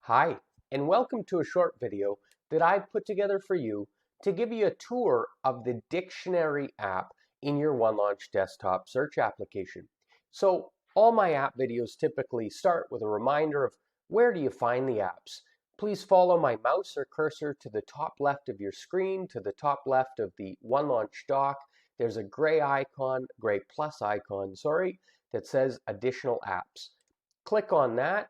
Hi, and welcome to a short video that I've put together for you to give you a tour of the dictionary app in your OneLaunch desktop search application. So all my app videos typically start with a reminder of where do you find the apps. Please follow my mouse or cursor to the top left of your screen, to the top left of the OneLaunch dock. There's a gray plus icon, that says additional apps. Click on that.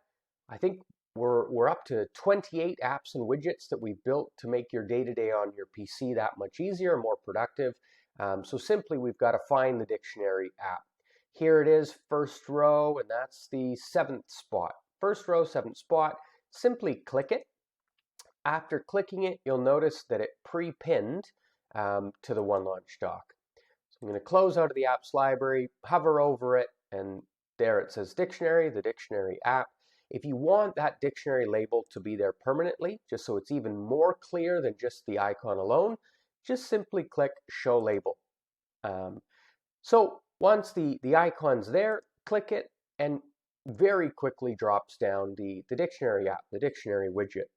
I think we're up to 28 apps and widgets that we've built to make your day-to-day on your PC that much easier, more productive. So simply, we've got to find the dictionary app. Here it is, first row, and that's the 7th spot. First row, 7th spot. Simply click it. After clicking it, you'll notice that it pre-pinned to the OneLaunch dock. So I'm going to close out of the apps library, hover over it, and there it says dictionary, the dictionary app. If you want that dictionary label to be there permanently, just so it's even more clear than just the icon alone, just simply click Show Label. So once the icon's there, click it, and very quickly drops down the dictionary app, the dictionary widget.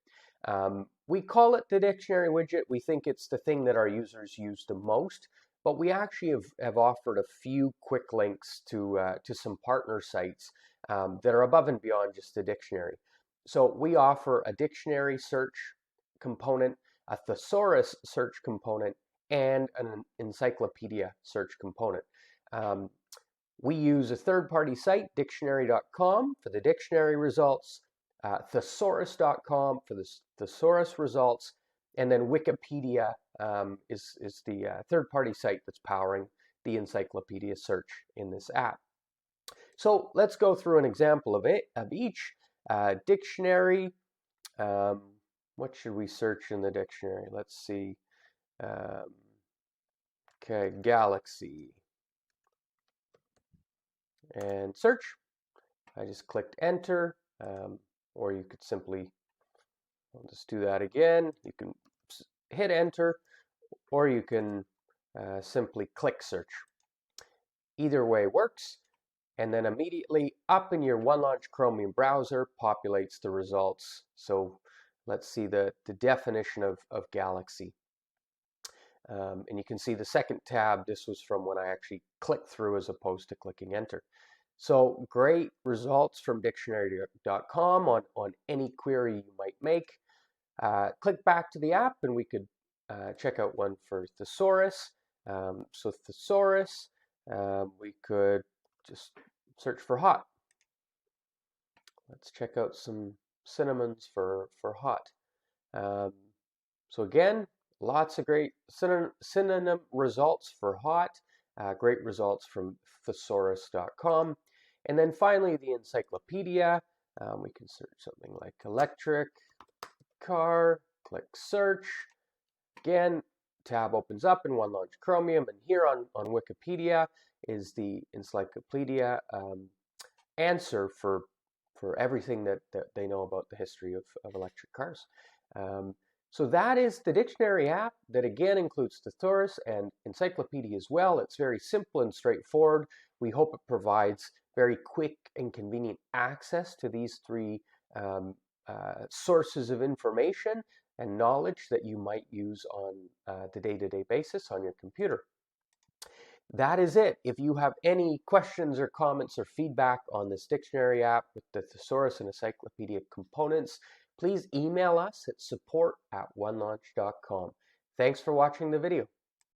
We call it the dictionary widget. We think it's the thing that our users use the most, but we actually have offered a few quick links to some partner sites that are above and beyond just the dictionary. So we offer a dictionary search component, a thesaurus search component, and an encyclopedia search component. We use a third-party site, dictionary.com, for the dictionary results, thesaurus.com for the thesaurus results, and then Wikipedia is the third-party site that's powering the encyclopedia search in this app. So let's go through an example of each dictionary. What should we search in the dictionary? Let's see. Okay, galaxy. And search. I just clicked enter, or you could simply, I'll just do that again. You can hit enter, or you can simply click search. Either way works. And then immediately up in your OneLaunch Chromium browser populates the results. So let's see the definition of galaxy. And you can see the second tab, this was from when I actually clicked through as opposed to clicking enter. So great results from dictionary.com on any query you might make. Click back to the app and we could check out one for thesaurus. So thesaurus, we could just search for hot. Let's check out some synonyms for hot. So again, lots of great synonym results for hot. Great results from thesaurus.com. And then finally, the encyclopedia. We can search something like electric car, click search. Again, tab opens up in OneLaunch Chromium, and here on Wikipedia is the encyclopedia answer for everything that they know about the history of electric cars. So that is the dictionary app that again includes thesaurus and encyclopedia as well. It's very simple and straightforward. We hope it provides very quick and convenient access to these three sources of information and knowledge that you might use on the day-to-day basis on your computer. That is it. If you have any questions or comments or feedback on this dictionary app with the thesaurus and encyclopedia components, please email us at support@onelaunch.com. Thanks for watching the video.